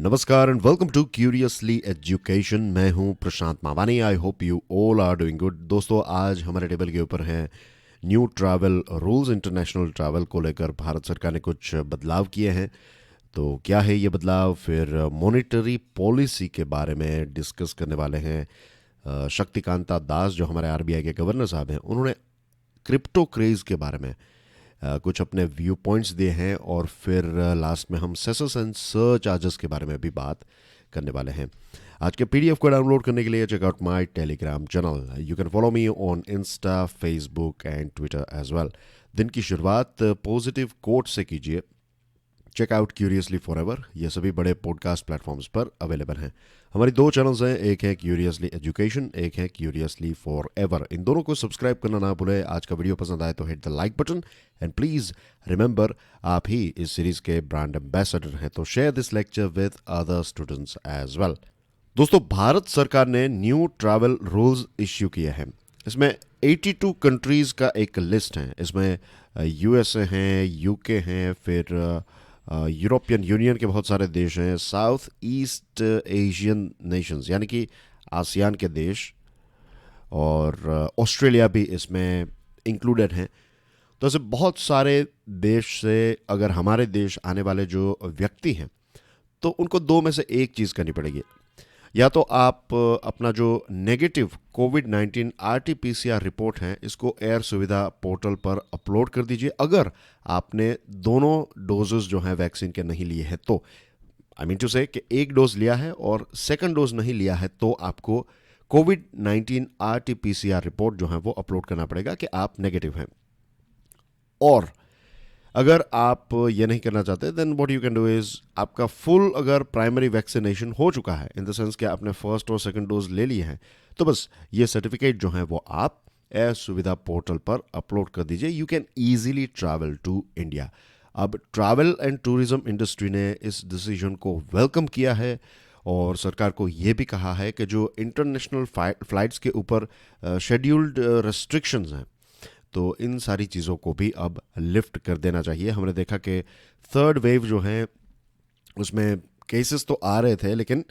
नमस्कार and welcome to Curiously Education. मैं हूं Prashant Mawani. I hope you all are doing good. दोस्तों, आज हमारे टेबल के ऊपर है new travel rules. International travel को लेकर भारत सरकार ने कुछ बदलाव किए हैं। तो क्या है ये बदलाव, फिर मॉनेटरी पॉलिसी के बारे में डिस्कस करने वाले हैं। शक्तिकांता दास जो हमारे आरबीआई के गवर्नर साहब हैं, उन्होंने क्रिप्टो क्रेज के बारे में कुछ अपने व्यू पॉइंट्स दिए हैं। और फिर लास्ट में हम सेसेस एंड सर्च चार्जेस के बारे में भी बात करने वाले हैं। आज के पीडीएफ को डाउनलोड करने के लिए check out my Telegram channel. You can follow me on Insta, Facebook and Twitter as well. दिन की शुरुआत पॉजिटिव कोट से कीजिए। चेक आउट क्यूरियसली फॉरएवर, ये सभी बड़े पॉडकास्ट प्लेटफॉर्म्स पर अवेलेबल हैं। हमारी दो चैनल्स हैं, एक है क्यूरियसली एजुकेशन, एक है क्यूरियसली फॉरएवर। इन दोनों को सब्सक्राइब करना ना भूलें। आज का वीडियो पसंद आए तो hit the like button and please remember, आप ही इस सीरीज के ब्रांड एम्बेसडर हैं, तो share this lecture with other students as well. दोस्तों, भारत सरकार ने न्यू ट्रैवल रूल्स इश्यू किए हैं। इसमें 82 कंट्रीज़ का एक लिस्ट है। इसमें यूएसए हैं, यूके हैं, फिर यूरोपियन यूनियन के बहुत सारे देश हैं, साउथ ईस्ट एशियन नेशंस यानी कि आसियान के देश, और ऑस्ट्रेलिया भी इसमें इंक्लूडेड हैं। तो ऐसे बहुत सारे देश से अगर हमारे देश आने वाले जो व्यक्ति हैं, तो उनको दो में से एक चीज़ करनी पड़ेगी। या तो आप अपना जो नेगेटिव कोविड-19 आरटी-पीसीआर रिपोर्ट है, इसको एयर सुविधा पोर्टल पर अपलोड कर दीजिए। अगर आपने दोनों डोजेस जो हैं वैक्सीन के नहीं लिए हैं, तो आई मीन टू से कि एक डोज लिया है और सेकंड डोज नहीं लिया है, तो आपको कोविड-19 आरटी-पीसीआर रिपोर्ट जो है वो अपलोड करना पड़ेगा कि आप नेगेटिव हैं। और अगर आप ये नहीं करना चाहते, then what you can do is, आपका फुल अगर प्राइमरी वैक्सीनेशन हो चुका है, इन द सेंस कि आपने फर्स्ट और सेकंड डोज ले लिए हैं, तो बस ये सर्टिफिकेट जो है वो आप एयर सुविधा पोर्टल पर अपलोड कर दीजिए। You can easily travel to India. अब ट्रैवल एंड टूरिज्म इंडस्ट्री ने इस डिसीजन को वेलकम किया है और सरकार को ये भी कहा है कि जो इंटरनेशनल फ्लाइट्स के ऊपर शेड्यूल्ड रेस्ट्रिक्शंस हैं, तो इन सारी चीज़ों को भी अब लिफ्ट कर देना चाहिए। हमने देखा कि थर्ड वेव जो है उसमें केसेस तो आ रहे थे, लेकिन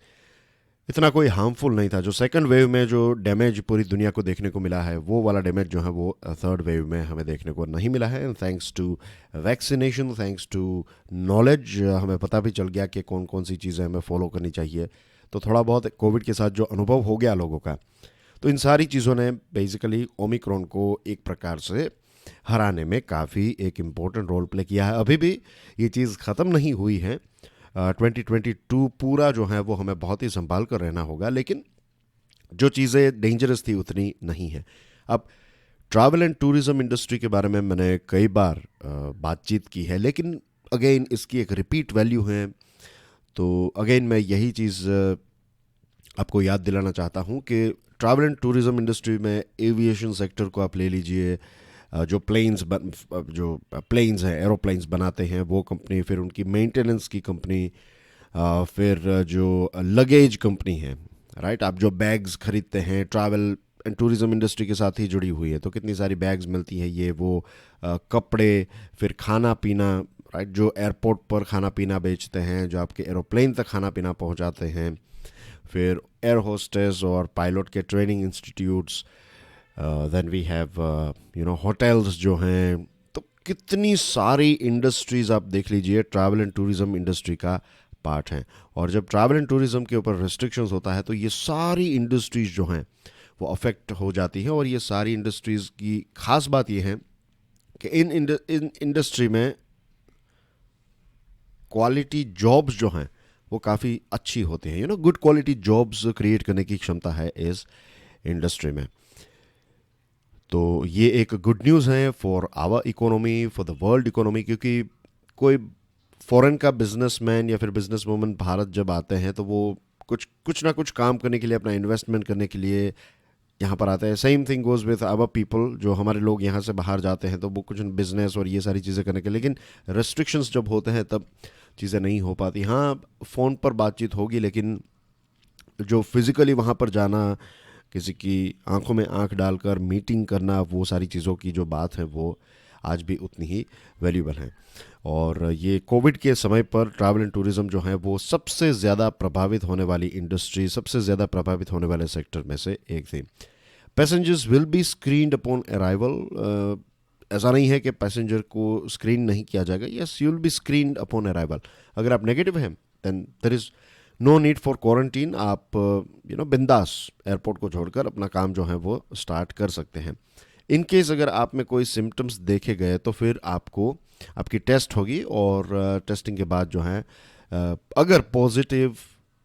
इतना कोई हार्मफुल नहीं था। जो सेकंड वेव में जो डैमेज पूरी दुनिया को देखने को मिला है, वो वाला डैमेज जो है वो थर्ड वेव में हमें देखने को नहीं मिला है। And thanks to vaccination, thanks to knowledge, हमें पता भी चल गया कि कौन कौन सी चीज़ें हमें फॉलो करनी चाहिए। तो थोड़ा बहुत कोविड के साथ जो अनुभव हो गया लोगों का, तो इन सारी चीज़ों ने बेसिकली ओमिक्रॉन को एक प्रकार से हराने में काफ़ी एक इम्पोर्टेंट रोल प्ले किया है। अभी भी ये चीज़ ख़त्म नहीं हुई है। 2022 पूरा जो है वो हमें बहुत ही संभाल कर रहना होगा, लेकिन जो चीज़ें डेंजरस थी उतनी नहीं है। अब ट्रैवल एंड टूरिज्म इंडस्ट्री के बारे में मैंने कई बार बातचीत की है, लेकिन अगेन इसकी एक रिपीट वैल्यू है। तो अगेन मैं यही चीज़ आपको याद दिलाना चाहता हूँ कि ट्रैवल एंड टूरिज्म इंडस्ट्री में एविएशन सेक्टर को आप ले लीजिए। जो प्लेन्स हैं, एरोप्लेन्स बनाते हैं वो कंपनी, फिर उनकी मेंटेनेंस की कंपनी, फिर जो लगेज कंपनी है, राइट। आप जो बैग्स खरीदते हैं, ट्रैवल एंड टूरिज्म इंडस्ट्री के साथ ही जुड़ी हुई है, तो कितनी सारी बैग्स मिलती हैं, ये वो कपड़े, फिर खाना पीना, राइट। जो एयरपोर्ट पर खाना पीना बेचते हैं, जो आपके एरोप्लेन तक खाना पीना पहुँचाते हैं, फिर एयर होस्टेस और पायलट के training institutes, then we have hotels जो हैं। तो कितनी सारी इंडस्ट्रीज़ आप देख लीजिए, ट्रैवल एंड टूरिज्म इंडस्ट्री का पार्ट हैं। और जब ट्रैवल एंड टूरिज्म के ऊपर रिस्ट्रिक्शंस होता है, तो ये सारी इंडस्ट्रीज़ जो हैं वो अफेक्ट हो जाती हैं। और ये सारी इंडस्ट्रीज़ की खास बात ये है कि इन इंडस्ट्री में क्वालिटी जॉब्स जो हैं वो काफ़ी अच्छी होती हैं। गुड क्वालिटी जॉब्स क्रिएट करने की क्षमता है इस इंडस्ट्री में। तो ये एक गुड न्यूज़ है for our economy, for the world economy, क्योंकि कोई फॉरेन का बिजनेसमैन या फिर बिजनेस वूमन भारत जब आते हैं, तो वो कुछ ना कुछ काम करने के लिए, अपना इन्वेस्टमेंट करने के लिए यहाँ पर आते हैं। Same thing goes with our people. जो हमारे लोग यहाँ से बाहर जाते हैं, तो वो कुछ बिजनेस और ये सारी चीज़ें करने के लिए, लेकिन रेस्ट्रिक्शंस जब होते हैं तब चीज़ें नहीं हो पाती। हाँ, फ़ोन पर बातचीत होगी, लेकिन जो फिज़िकली वहाँ पर जाना, किसी की आंखों में आंख डालकर मीटिंग करना, वो सारी चीज़ों की जो बात है वो आज भी उतनी ही वैल्यूबल हैं। और ये कोविड के समय पर ट्रैवल एंड टूरिज्म जो है वो सबसे ज़्यादा प्रभावित होने वाली इंडस्ट्री, सबसे ज़्यादा प्रभावित होने वाले सेक्टर में से एक थी। Passengers will be screened upon arrival. ऐसा नहीं है कि पैसेंजर को स्क्रीन नहीं किया जाएगा, yes you will be screened upon arrival. अगर आप नेगेटिव हैं then there is no need for quarantine. आप बिंदास एयरपोर्ट को छोड़कर अपना काम जो है वो स्टार्ट कर सकते हैं। इन केस अगर आप में कोई सिम्टम्स देखे गए तो फिर आपकी टेस्ट होगी, और टेस्टिंग के बाद जो है अगर पॉजिटिव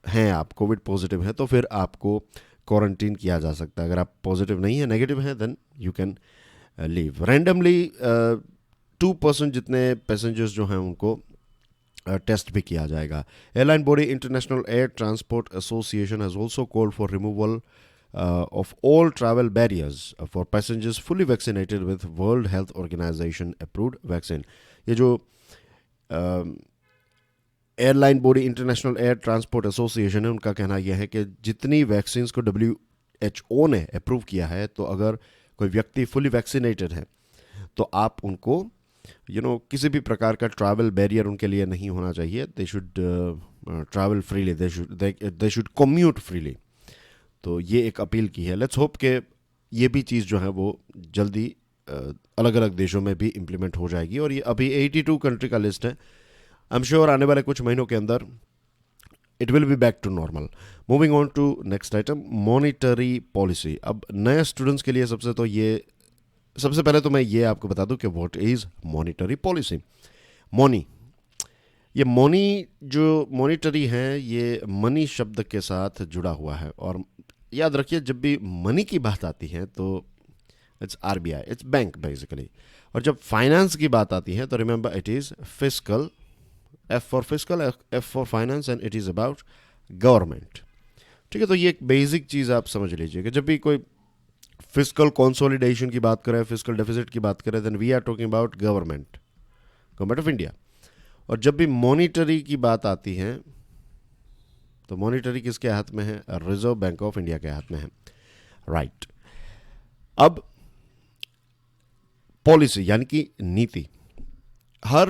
हैं, आप कोविड पॉजिटिव हैं, तो फिर आपको क्वारंटीन किया जा सकता है। अगर आप पॉजिटिव नहीं है, नेगेटिव हैं, then you can leave. Randomly 2% जितने पैसेंजर्स जो हैं उनको टेस्ट भी किया जाएगा। Airline body international air transport association has also called for removal of all travel barriers for passengers fully vaccinated with World Health Organization approved vaccine। ये जो airline body international air transport association है, उनका कहना यह है कि जितनी vaccine को WHO ने अप्रूव किया है, तो अगर कोई व्यक्ति फुली वैक्सीनेटेड है तो आप उनको किसी भी प्रकार का ट्रैवल बैरियर उनके लिए नहीं होना चाहिए। They should travel freely, they should commute freely. तो ये एक अपील की है। लेट्स होप कि ये भी चीज़ जो है वो जल्दी अलग अलग देशों में भी इम्प्लीमेंट हो जाएगी। और ये अभी 82 कंट्री का लिस्ट है। आई एम श्योर आने वाले कुछ महीनों के अंदर it will be back to normal. Moving on to next item, monetary policy. अब नए स्टूडेंट्स के लिए सबसे पहले तो मैं ये आपको बता दूं कि व्हाट इज़ मॉनिटरी पॉलिसी। ये जो मॉनिटरी है, ये मनी शब्द के साथ जुड़ा हुआ है। और याद रखिए, जब भी मनी की बात आती है तो it's RBI, it's bank basically. और जब फाइनेंस की बात आती है तो remember it is fiscal, F for fiscal, F for finance, and it is about government. ठीक है, तो ये एक बेसिक चीज़ आप समझ लीजिए कि जब भी कोई फिस्कल कंसोलिडेशन की बात करें, फिस्कल डेफिसिट की बात करें, then we are talking about government of India. और जब भी मॉनिटरी की बात आती है तो मॉनिटरी किसके हाथ में है? रिजर्व बैंक ऑफ इंडिया के हाथ में है, राइट। अब पॉलिसी यानी कि नीति, हर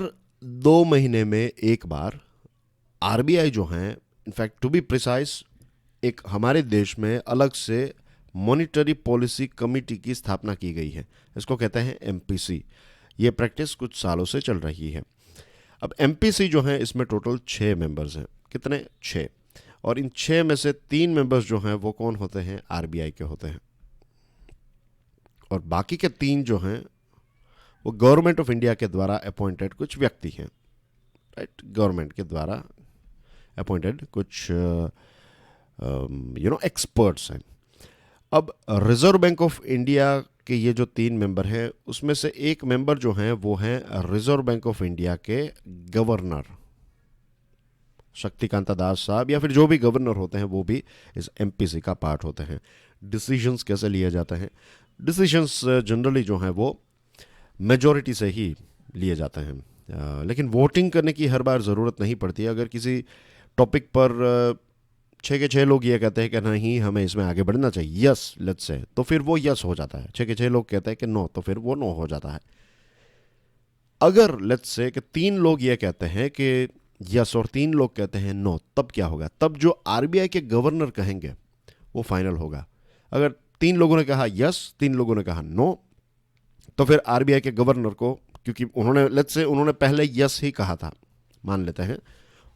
2 महीने में एक बार RBI जो है, इनफैक्ट टू बी प्रिसाइज, एक हमारे देश में अलग से मॉनिटरी पॉलिसी कमेटी की स्थापना की गई है। इसको कहते हैं MPC। ये प्रैक्टिस कुछ सालों से चल रही है। अब MPC जो है, इसमें टोटल 6 मेंबर्स हैं। कितने? 6। और इन 6 में से 3 मेंबर्स जो हैं वो कौन होते हैं? RBI के होते हैं। और बाकी के 3 जो हैं वो गवर्नमेंट ऑफ इंडिया के द्वारा अपॉइंटेड कुछ व्यक्ति हैं, राइट। गवर्नमेंट के द्वारा अपॉइंटेड कुछ एक्सपर्ट्स हैं। अब रिजर्व बैंक ऑफ इंडिया के ये जो 3 मेंबर हैं, उसमें से एक मेंबर जो हैं वो हैं रिजर्व बैंक ऑफ इंडिया के गवर्नर शक्तिकांता दास साहब, या फिर जो भी गवर्नर होते हैं वो भी इस MPC का पार्ट होते हैं। डिसीजंस कैसे लिए जाते हैं? डिसीजंस जनरली जो हैं वो मेजॉरिटी से ही लिए जाते हैं, लेकिन वोटिंग करने की हर बार ज़रूरत नहीं पड़ती। अगर किसी टॉपिक पर 6 के 6 लोग ये कहते हैं कि नहीं, हमें इसमें आगे बढ़ना चाहिए, यस लेट्स से, तो फिर वो यस हो जाता है। 6 के 6 लोग कहते हैं कि नो, तो फिर वो नो हो जाता है। अगर लेट्स से कि 3 लोग ये कहते हैं कि यस और 3 लोग कहते हैं नो, तब क्या होगा? तब जो RBI के गवर्नर कहेंगे वो फाइनल होगा। अगर 3 लोगों ने कहा यस, 3 लोगों ने कहा नो, तो फिर RBI के गवर्नर को, क्योंकि उन्होंने पहले यस ही कहा था, मान लेते हैं,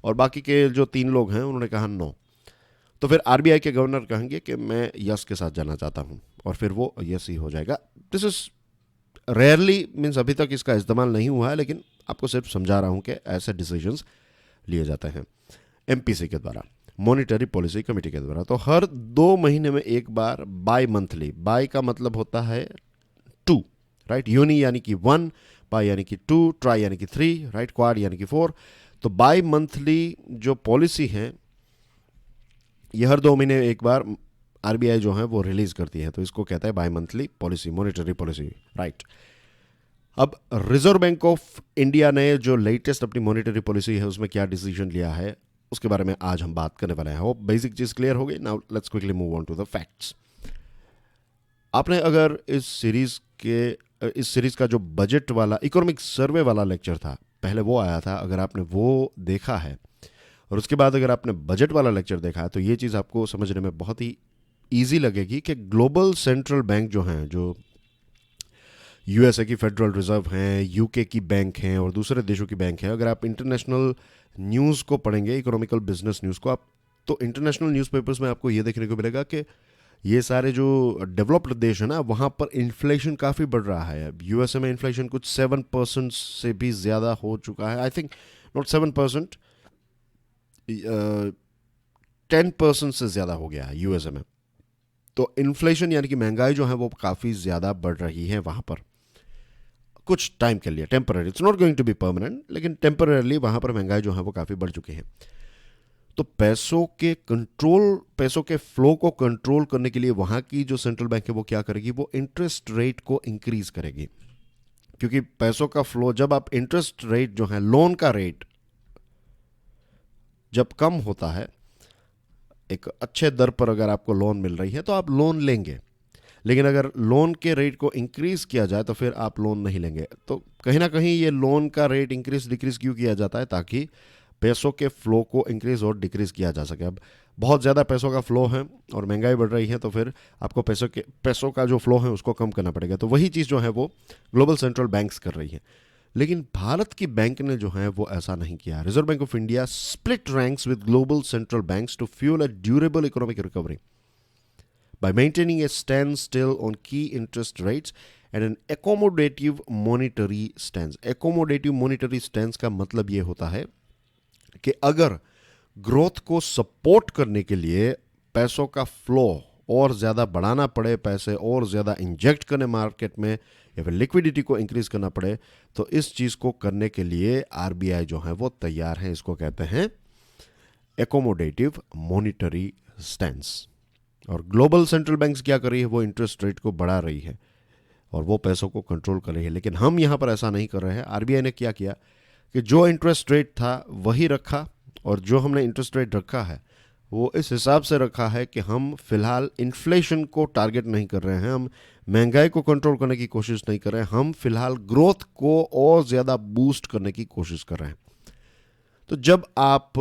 और बाकी के जो 3 लोग हैं उन्होंने कहा नो, तो फिर RBI के गवर्नर कहेंगे कि मैं यस के साथ जाना चाहता हूं, और फिर वो यस ही हो जाएगा। दिस इज रेयरली, मीन्स अभी तक इसका इस्तेमाल नहीं हुआ है, लेकिन आपको सिर्फ समझा रहा हूं कि ऐसे डिसीजंस लिए जाते हैं MPC के द्वारा, मॉनिटरी पॉलिसी कमेटी के द्वारा। तो हर 2 महीने में एक बार बाई मंथली, बाई का मतलब होता है 2, राइट। यूनी यानी कि 1, बाई यानी कि 2, ट्राई यानी कि 3, राइट, क्वाड यानी कि 4। तो बाई मंथली जो पॉलिसी है, ये हर 2 महीने एक बार RBI जो है वो रिलीज करती है, तो इसको कहता है by monthly policy, monetary policy, right. अब रिजर्व बैंक ऑफ इंडिया ने जो लेटेस्ट अपनी मॉनिटरी पॉलिसी है उसमें क्या डिसीजन लिया है, उसके बारे में आज हम बात करने वाले हैं। होप बेसिक चीज क्लियर हो गई। Now let's quickly move on to the facts. आपने अगर इस सीरीज के इस सीरीज़ का जो बजट वाला इकोनॉमिक सर्वे वाला लेक्चर था, पहले वो आया था। अगर आपने वो देखा है और उसके बाद अगर आपने बजट वाला लेक्चर देखा है तो ये चीज़ आपको समझने में बहुत ही ईजी लगेगी कि ग्लोबल सेंट्रल बैंक जो हैं, जो यूएसए की फेडरल रिजर्व हैं, यूके की बैंक हैं और दूसरे देशों की बैंक हैं, अगर आप इंटरनेशनल न्यूज़ को पढ़ेंगे, इकोनॉमिकल बिजनेस न्यूज़ को, आप तो इंटरनेशनल न्यूज़पेपर्स में आपको ये देखने को मिलेगा कि ये सारे जो डेवलप्ड देश है ना, वहाँ पर इन्फ्लेशन काफ़ी बढ़ रहा है। अब यूएसए में इन्फ्लेशन कुछ 7% से भी ज़्यादा हो चुका है। आई थिंक नॉट 7%, 10% से ज़्यादा हो गया है यूएसए में। तो इन्फ्लेशन यानी कि महंगाई जो है वो काफ़ी ज़्यादा बढ़ रही है वहाँ पर कुछ टाइम के लिए, temporary, it's not going to be permanent, लेकिन टेम्पररीली वहाँ पर महंगाई जो है वो काफ़ी बढ़ चुकी है। तो पैसों के फ्लो को कंट्रोल करने के लिए वहाँ की जो सेंट्रल बैंक है वो क्या करेगी, वो इंटरेस्ट रेट को इंक्रीज करेगी। क्योंकि पैसों का फ्लो, जब आप इंटरेस्ट रेट जो है, लोन का रेट जब कम होता है, एक अच्छे दर पर अगर आपको लोन मिल रही है तो आप लोन लेंगे, लेकिन अगर लोन के रेट को इंक्रीज किया जाए तो फिर आप लोन नहीं लेंगे। तो कहीं ना कहीं ये लोन का रेट इंक्रीज डिक्रीज क्यों किया जाता है, ताकि पैसों के फ्लो को इंक्रीज और डिक्रीज किया जा सके। अब बहुत ज़्यादा पैसों का फ्लो है और महंगाई बढ़ रही है तो फिर आपको पैसों का जो फ्लो है उसको कम करना पड़ेगा। तो वही चीज़ जो है वो ग्लोबल सेंट्रल बैंक्स कर रही है। लेकिन भारत की बैंक ने जो है वो ऐसा नहीं किया। Reserve Bank of India split ranks with global central banks to fuel a durable economic recovery by maintaining a standstill on key interest rates and an accommodative monetary stance. Accommodative monetary stance का मतलब ये होता है कि अगर growth को support करने के लिए पैसों का फ्लो और ज़्यादा बढ़ाना पड़े, पैसे और ज़्यादा इंजेक्ट करने मार्केट में, या फिर लिक्विडिटी को इंक्रीज करना पड़े, तो इस चीज़ को करने के लिए आरबीआई जो है वो तैयार है। इसको कहते हैं एकोमोडेटिव मॉनिटरी स्टैंस। और ग्लोबल सेंट्रल बैंक्स क्या कर रही है, वो इंटरेस्ट रेट को बढ़ा रही है और वो पैसों को कंट्रोल कर रही है। लेकिन हम यहाँ पर ऐसा नहीं कर रहे हैं। आरबीआई ने क्या किया कि जो इंटरेस्ट रेट था वही रखा, और जो हमने इंटरेस्ट रेट रखा है वो इस हिसाब से रखा है कि हम फिलहाल इन्फ्लेशन को टारगेट नहीं कर रहे हैं, हम महंगाई को कंट्रोल करने की कोशिश नहीं कर रहे हैं, हम फिलहाल ग्रोथ को और ज़्यादा बूस्ट करने की कोशिश कर रहे हैं। तो जब आप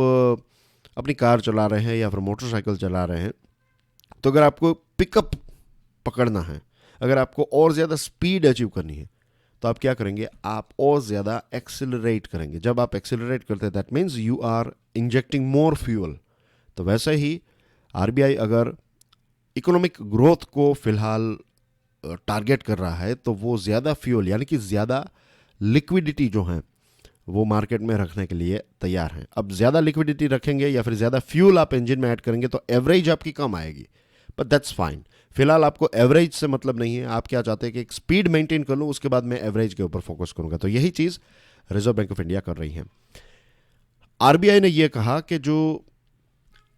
अपनी कार चला रहे हैं या फिर मोटरसाइकिल चला रहे हैं, तो अगर आपको पिकअप पकड़ना है, अगर आपको और ज़्यादा स्पीड अचीव करनी है, तो आप क्या करेंगे, आप और ज़्यादा एक्सेलरेट करेंगे। जब आप एक्सेलरेट करते हैं, that means you are injecting more fuel. तो वैसे ही आरबीआई अगर इकोनॉमिक ग्रोथ को फिलहाल टारगेट कर रहा है, तो वो ज़्यादा फ्यूल यानी कि ज़्यादा लिक्विडिटी जो है वो मार्केट में रखने के लिए तैयार हैं। अब ज़्यादा लिक्विडिटी रखेंगे या फिर ज़्यादा फ्यूल आप इंजन में ऐड करेंगे तो एवरेज आपकी कम आएगी, बट दैट्स फाइन। फिलहाल आपको एवरेज से मतलब नहीं है, आप क्या चाहते हैं कि एक स्पीड मेंटेन कर लूँ, उसके बाद मैं एवरेज के ऊपर फोकस करूंगा। तो यही चीज़ रिजर्व बैंक ऑफ इंडिया कर रही है। आरबीआई ने यह कहा कि जो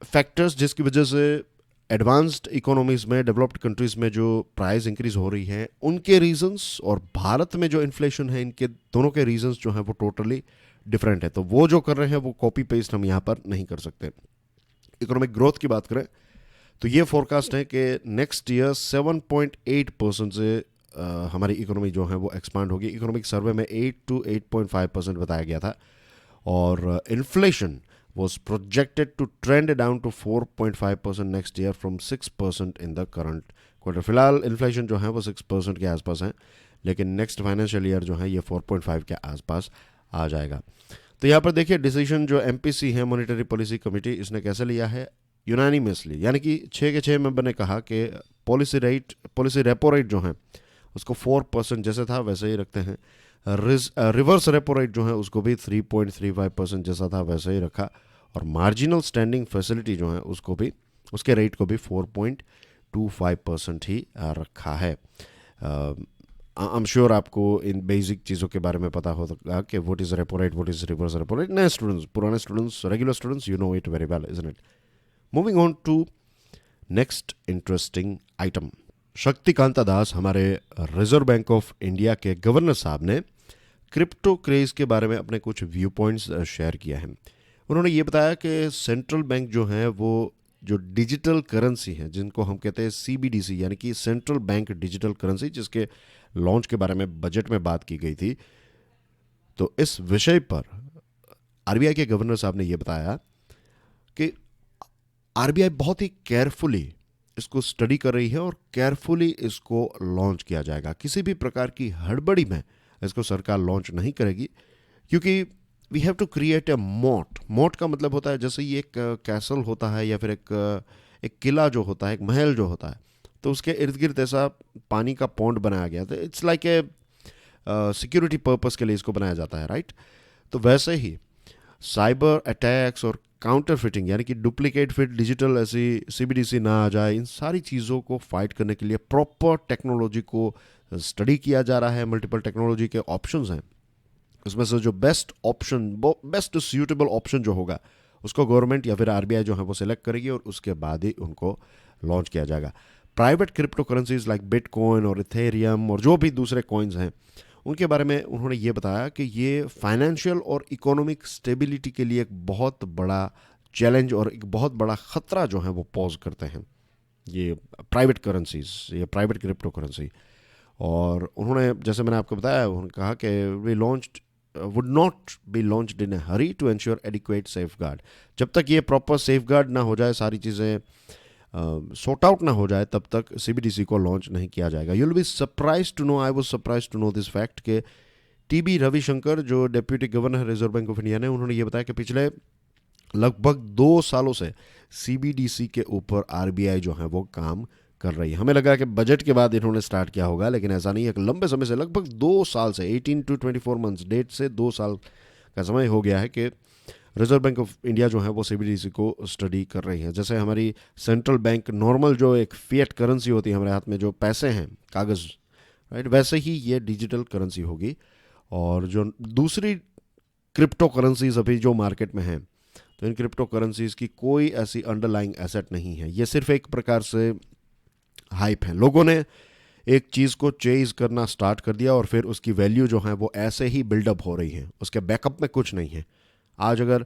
फैक्टर्स जिसकी वजह से एडवांस्ड इकोनॉमीज में, डेवलप्ड कंट्रीज में जो प्राइस इंक्रीज हो रही है, उनके रीजंस और भारत में जो इन्फ्लेशन है, इनके दोनों के रीजंस जो हैं वो टोटली डिफरेंट है। तो वो जो कर रहे हैं वो कॉपी पेस्ट हम यहाँ पर नहीं कर सकते। इकोनॉमिक ग्रोथ की बात करें तो ये फोरकास्ट है कि नेक्स्ट ईयर 7.8% से हमारी इकोनॉमी जो है वो एक्सपांड होगी। इकोनॉमिक सर्वे में 8 to 8.5% बताया गया था, और inflation was projected to trend down to 4.5% next year from 6% in the current quarter. फिलहाल इन्फ्लेशन जो है वो 6% के आसपास है, लेकिन नेक्स्ट फाइनेंशियल ईयर जो है ये 4.5 के आसपास आ जाएगा। तो यहाँ पर देखिए डिसीजन जो एमपीसी है, मॉनेटरी पॉलिसी कमेटी, इसने कैसे लिया है, यूनानिमसली, यानी कि 6 के 6 मेंबर ने कहा कि पॉलिसी रेपो रेट जो है उसको 4% जैसे था वैसे ही रखते हैं। रिवर्स रेपो रेट जो है उसको भी 3.35% जैसा था वैसे ही रखा, और मार्जिनल स्टैंडिंग फैसिलिटी जो है उसको भी, उसके रेट को भी 4.25% ही रखा है। आई एम श्योर आपको इन बेसिक चीज़ों के बारे में पता होगा कि what is repo rate, what is reverse repo rate. नए स्टूडेंट्स, पुराने students, regular students, you know it very well, isn't it. Moving on to next interesting item. Shaktikanta Das, हमारे रिजर्व बैंक ऑफ इंडिया के गवर्नर साहब ने crypto craze के बारे में अपने कुछ व्यू पॉइंट्स शेयर किया है। उन्होंने ये बताया कि सेंट्रल बैंक जो है वो जो डिजिटल करेंसी है, जिनको हम कहते हैं सीबीडीसी, यानी कि सेंट्रल बैंक डिजिटल करेंसी, जिसके लॉन्च के बारे में बजट में बात की गई थी। तो इस विषय पर आरबीआई के गवर्नर साहब ने यह बताया कि आरबीआई बहुत ही केयरफुली इसको स्टडी कर रही है और केयरफुली इसको लॉन्च किया जाएगा। किसी भी प्रकार की हड़बड़ी में इसको सरकार लॉन्च नहीं करेगी, क्योंकि we have to create a moat. Moat का मतलब होता है जैसे ये एक कैसल होता है या फिर एक किला जो होता है, एक महल जो होता है, तो उसके इर्द गिर्द ऐसा पानी का पॉन्ड बनाया गया था। It's like a security purpose के लिए इसको बनाया जाता है, राइट। तो वैसे ही साइबर अटैक्स और काउंटर फिटिंग यानी कि डुप्लीकेट फिट, डिजिटल ऐसी सीबीडीसी ना आ जाए, इन सारी चीज़ों को फाइट करने के लिए प्रॉपर टेक्नोलॉजी को स्टडी किया जा रहा है। मल्टीपल टेक्नोलॉजी के ऑप्शंस हैं, उसमें से जो best option, best suitable option जो होगा उसको गवर्नमेंट या फिर आरबीआई जो है वो सिलेक्ट करेगी और उसके बाद ही उनको लॉन्च किया जाएगा। Private crypto currencies like bitcoin और इथेरियम और जो भी दूसरे कॉइन्स हैं, उनके बारे में उन्होंने ये बताया कि ये फाइनेंशियल और इकोनॉमिक स्टेबिलिटी के लिए एक बहुत बड़ा चैलेंज और एक बहुत बड़ा ख़तरा जो है वो पोज करते हैं, ये प्राइवेट करेंसीज, ये प्राइवेट क्रिप्टो करेंसी। और उन्होंने, जैसे मैंने आपको बताया, उन्होंने कहा कि we launched would not be launched in a hurry to ensure adequate safeguard। जब तक ये प्रॉपर सेफगार्ड ना हो जाए, सारी चीज़ें सॉर्ट आउट ना हो जाए, तब तक सीबीडीसी को लॉन्च नहीं किया जाएगा। You will be surprise to know, I was surprise to know this fact कि टीबी रविशंकर जो deputy governor Reserve Bank of India ने, उन्होंने ये बताया कि पिछले लगभग 2 सालों से सीबीडीसी के ऊपर आरबीआई जो है वो काम कर रही है। हमें लगा कि बजट के बाद इन्होंने स्टार्ट किया होगा, लेकिन ऐसा नहीं है। लंबे समय से, लगभग 2 साल से, 18 to 24 मंथ्स, डेट से 2 साल का समय हो गया है कि रिजर्व बैंक ऑफ इंडिया जो है वो सीबीडीसी को स्टडी कर रही है। जैसे हमारी सेंट्रल बैंक नॉर्मल जो एक फिएट करेंसी होती है हमारे हाथ में, जो पैसे हैं कागज़, राइट, वैसे ही ये डिजिटल करेंसी होगी। और जो दूसरी क्रिप्टो करेंसीज अभी जो मार्केट में हैं, तो इन क्रिप्टो करेंसीज की कोई ऐसी अंडरलाइंग एसेट नहीं है। ये सिर्फ एक प्रकार से हाइप है। लोगों ने एक चीज़ को चेज करना स्टार्ट कर दिया और फिर उसकी वैल्यू जो है वो ऐसे ही बिल्डअप हो रही है, उसके बैकअप में कुछ नहीं है। आज अगर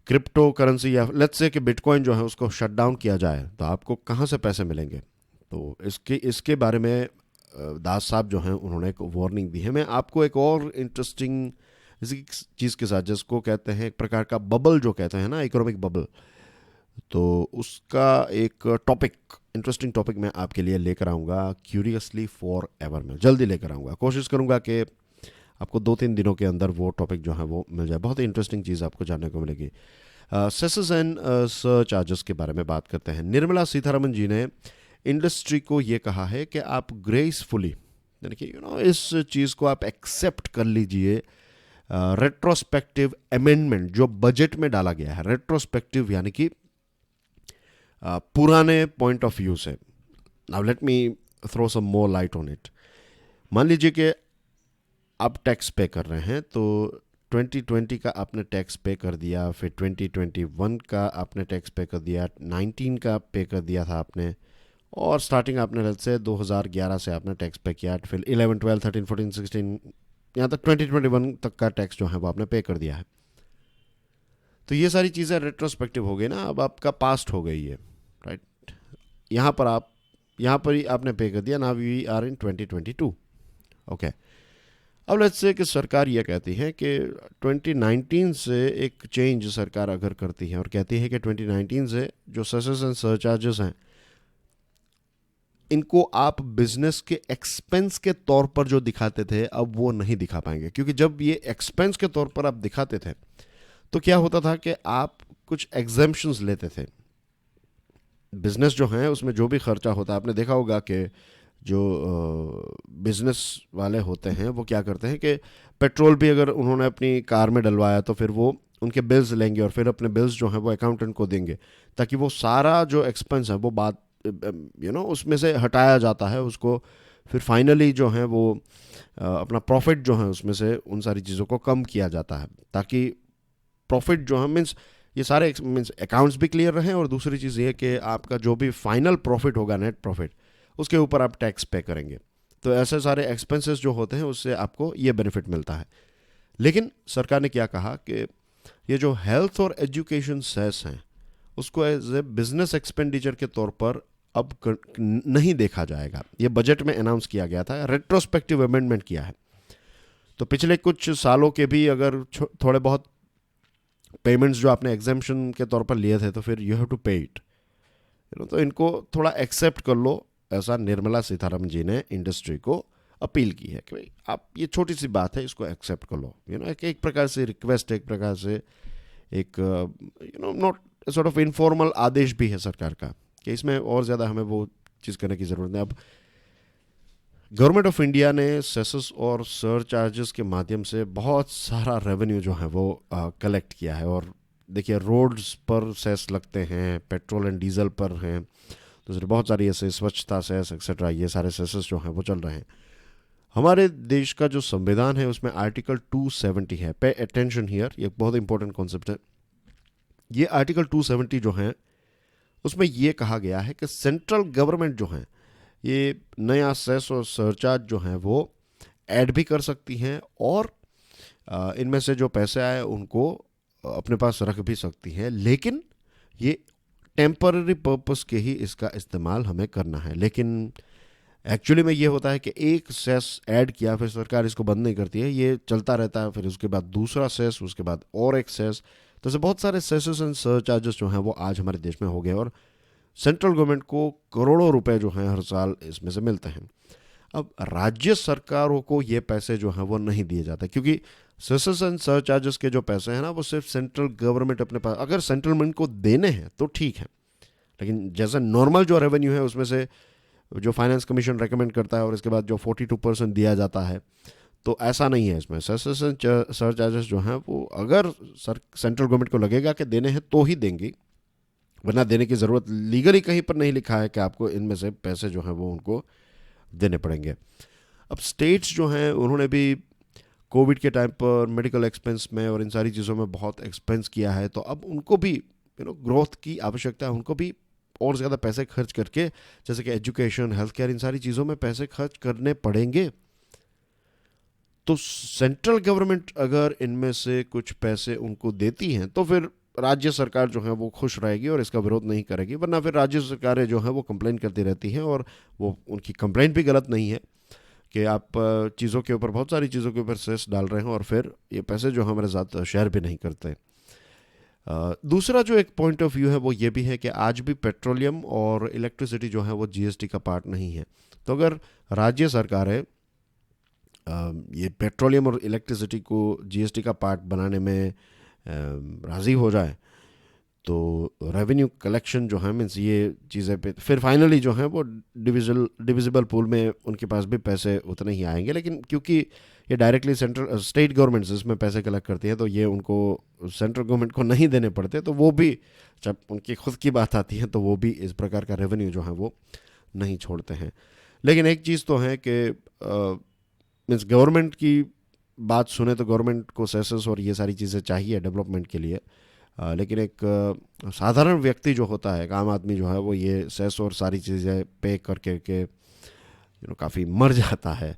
क्रिप्टो करेंसी या लेट्स से कि बिटकॉइन जो है उसको शट डाउन किया जाए, तो आपको कहाँ से पैसे मिलेंगे? तो इसके बारे में दास साहब जो हैं उन्होंने एक वार्निंग दी है। मैं आपको एक और इंटरेस्टिंग इसी चीज़ के साथ, जिसको कहते हैं एक प्रकार का बबल जो कहते हैं ना, इकोनॉमिक बबल, तो उसका एक टॉपिक, इंटरेस्टिंग टॉपिक मैं आपके लिए लेकर आऊँगा क्यूरियसली फॉर एवर में। जल्दी लेकर आऊँगा, कोशिश करूँगा कि आपको 2-3 दिनों के अंदर वो टॉपिक जो है वो मिल जाए। बहुत ही इंटरेस्टिंग चीज़ आपको जानने को मिलेगी। सेसेस एंड सरचार्जेस के बारे में बात करते हैं। निर्मला सीतारमन जी ने इंडस्ट्री को ये कहा है कि आप ग्रेसफुली, यानी कि इस चीज़ को आप एक्सेप्ट कर लीजिए। रेट्रोस्पेक्टिव अमेंडमेंट जो बजट में डाला गया है, रेट्रोस्पेक्टिव यानी कि पुराने पॉइंट ऑफ व्यू से। Now let me throw some more light on it. मान लीजिए कि आप टैक्स पे कर रहे हैं, तो 2020 का आपने टैक्स पे कर दिया, फिर 2021 का आपने टैक्स पे कर दिया, 19 का पे कर दिया था आपने, और स्टार्टिंग आपने से 2011 से आपने टैक्स पे किया, फिर 11, 12, 13, 14, 16, यहाँ तक 2021 तक का टैक्स जो है वो आपने पे कर दिया है। तो ये सारी चीज़ें रेट्रोस्पेक्टिव हो गई ना, अब आपका पास्ट हो गई है, राइट। यहाँ पर ही आपने पे कर दिया। Now we are in 2022, okay. अब लेट्स से कि सरकार ये कहती है कि 2019 से एक चेंज सरकार अगर करती है और कहती है कि 2019 से जो सेसेस एंड सरचार्जेस हैं, इनको आप बिजनेस के एक्सपेंस के तौर पर जो दिखाते थे, अब वो नहीं दिखा पाएंगे। क्योंकि जब ये एक्सपेंस के तौर पर आप दिखाते थे, तो क्या होता था कि आप कुछ एग्जेम्पशंस लेते थे। बिजनेस जो है उसमें जो भी खर्चा होता है, आपने देखा होगा कि जो बिजनेस वाले होते हैं वो क्या करते हैं कि पेट्रोल भी अगर उन्होंने अपनी कार में डलवाया, तो फिर वो उनके बिल्स लेंगे और फिर अपने बिल्स जो हैं वो अकाउंटेंट को देंगे, ताकि वो सारा जो एक्सपेंस है वो बात उसमें से हटाया जाता है। उसको फिर फाइनली जो है वो अपना प्रॉफिट जो है उसमें से उन सारी चीज़ों को कम किया जाता है, ताकि प्रॉफिट जो है मीन्स ये सारे मीन्स अकाउंट्स भी क्लियर रहें, और दूसरी चीज़ ये कि आपका जो भी फाइनल प्रॉफिट होगा, नेट प्रॉफिट, उसके ऊपर आप टैक्स पे करेंगे। तो ऐसे सारे एक्सपेंसेस जो होते हैं उससे आपको ये बेनिफिट मिलता है। लेकिन सरकार ने क्या कहा कि ये जो हेल्थ और एजुकेशन सेस हैं उसको एज ए बिजनेस एक्सपेंडिचर के तौर पर अब नहीं देखा जाएगा। ये बजट में अनाउंस किया गया था, रेट्रोस्पेक्टिव अमेंडमेंट किया है। तो पिछले कुछ सालों के भी अगर थोड़े बहुत पेमेंट्स जो आपने एग्जाम्पशन के तौर पर लिए थे, तो फिर यू हैव टू पे इट, तो इनको थोड़ा एक्सेप्ट कर लो, ऐसा निर्मला सीतारमण जी ने इंडस्ट्री को अपील की है कि भाई आप, ये छोटी सी बात है, इसको एक्सेप्ट कर लो। एक प्रकार से रिक्वेस्ट, एक प्रकार से एक नॉट सॉर्ट ऑफ इनफॉर्मल आदेश भी है सरकार का कि इसमें और ज़्यादा हमें वो चीज़ करने की ज़रूरत नहीं। अब गवर्नमेंट ऑफ इंडिया ने सेसेस और सरचार्जेस के माध्यम से बहुत सारा रेवेन्यू जो है वो कलेक्ट किया है। और देखिए, रोड्स पर सेस लगते हैं, पेट्रोल एंड डीजल पर हैं, दूसरे बहुत सारी ऐसे स्वच्छता सेस एक्सेट्रा, ये सारे सेसेस जो हैं वो चल रहे हैं। हमारे देश का जो संविधान है उसमें आर्टिकल 270 है। पे अटेंशन हियर, ये बहुत इंपॉर्टेंट कॉन्सेप्ट है। ये आर्टिकल 270 जो है उसमें ये कहा गया है कि सेंट्रल गवर्नमेंट जो है ये नया सेस और सरचार्ज जो है वो ऐड भी कर सकती हैं, और इनमें से जो पैसे आए उनको अपने पास रख भी सकती हैं, लेकिन ये टेम्पररी पर्पस के ही इसका इस्तेमाल हमें करना है। लेकिन एक्चुअली में ये होता है कि एक सेस ऐड किया, फिर सरकार इसको बंद नहीं करती है, ये चलता रहता है, फिर उसके बाद दूसरा सेस, उसके बाद और एक सेस। तो ऐसे बहुत सारे सेसेस एंड सरचार्जेस जो हैं वो आज हमारे देश में हो गए, और सेंट्रल गवर्नमेंट को करोड़ों रुपए जो हैं हर साल इसमें से मिलते हैं। अब राज्य सरकारों को ये पैसे जो हैं वो नहीं दिए जाते, क्योंकि सेसेस एंड सरचार्जेस के जो पैसे हैं ना, वो सिर्फ सेंट्रल गवर्नमेंट अपने पास, अगर सेंट्रल गवर्नमेंट को देने हैं तो ठीक है, लेकिन जैसे नॉर्मल जो रेवेन्यू है उसमें से जो फाइनेंस कमीशन रेकमेंड करता है और इसके बाद जो 42% दिया जाता है, तो ऐसा नहीं है। इसमें सेसेस एंड सरचार्जेस जो हैं वो अगर सेंट्रल गवर्नमेंट को लगेगा कि देने हैं तो ही देंगी, वरना देने की ज़रूरत लीगली कहीं पर नहीं लिखा है कि आपको इनमें से पैसे जो हैं वो उनको देने पड़ेंगे। अब स्टेट्स जो हैं उन्होंने भी कोविड के टाइम पर मेडिकल एक्सपेंस में और इन सारी चीज़ों में बहुत एक्सपेंस किया है, तो अब उनको भी ग्रोथ की आवश्यकता है, उनको भी और ज़्यादा पैसे खर्च करके, जैसे कि एजुकेशन, हेल्थ केयर, इन सारी चीज़ों में पैसे खर्च करने पड़ेंगे। तो सेंट्रल गवर्नमेंट अगर इनमें से कुछ पैसे उनको देती हैं तो फिर राज्य सरकार जो है वो खुश रहेगी और इसका विरोध नहीं करेगी, वरना फिर राज्य सरकारें जो हैं वो कंप्लेन करती रहती हैं, और वो उनकी कंप्लेंट भी गलत नहीं है कि आप चीज़ों के ऊपर, बहुत सारी चीज़ों के ऊपर सेस डाल रहे हैं और फिर ये पैसे जो हमारे साथ शेयर भी नहीं करते। दूसरा जो एक पॉइंट ऑफ व्यू है वो ये भी है कि आज भी पेट्रोलियम और इलेक्ट्रिसिटी जो है वो जीएसटी का पार्ट नहीं है। तो अगर राज्य सरकारें ये पेट्रोलियम और इलेक्ट्रिसिटी को जीएसटी का पार्ट बनाने में राज़ी हो जाए, तो रेवेन्यू कलेक्शन जो है, मीन्स ये चीज़ें पे फिर फाइनली जो है वो डिविजिबल पूल में उनके पास भी पैसे उतने ही आएंगे। लेकिन क्योंकि ये डायरेक्टली स्टेट गवर्नमेंट्स इसमें पैसे कलेक्ट करती हैं, तो ये उनको सेंट्रल गवर्नमेंट को नहीं देने पड़ते, तो वो भी जब उनकी खुद की बात आती है तो वो भी इस प्रकार का रेवेन्यू जो है वो नहीं छोड़ते हैं। लेकिन एक चीज़ तो है कि मीन्स गवर्नमेंट की बात सुने तो गवर्नमेंट को सेसेस और ये सारी चीज़ें चाहिए डेवलपमेंट के लिए, लेकिन एक साधारण व्यक्ति जो होता है, एक आम आदमी जो है, वो ये सेस और सारी चीज़ें पे करके के काफ़ी मर जाता है,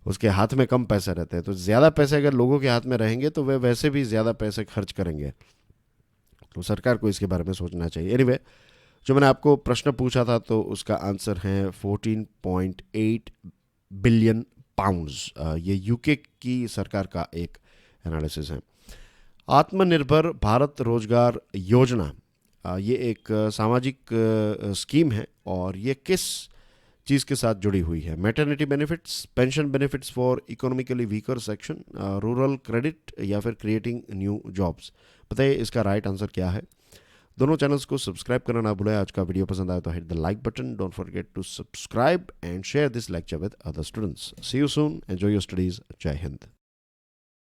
उसके हाथ में कम पैसे रहते हैं। तो ज़्यादा पैसे अगर लोगों के हाथ में रहेंगे तो वे वैसे भी ज़्यादा पैसे खर्च करेंगे, तो सरकार को इसके बारे में सोचना चाहिए। एनीवे, जो मैंने आपको प्रश्न पूछा था तो उसका आंसर है 14.8 बिलियन पाउंड्स। ये यूके की सरकार का एक एनालिसिस है। आत्मनिर्भर भारत रोजगार योजना, ये एक सामाजिक स्कीम है, और ये किस चीज़ के साथ जुड़ी हुई है? Maternity benefits, pension benefits for economically weaker section, rural credit, या फिर क्रिएटिंग न्यू जॉब्स? बताइए इसका राइट आंसर क्या है। दोनों चैनल्स को सब्सक्राइब करना ना भूलें। आज का वीडियो पसंद आया तो hit the like button, don't forget to subscribe and share this lecture with other students. See you soon, enjoy your studies. जय हिंद।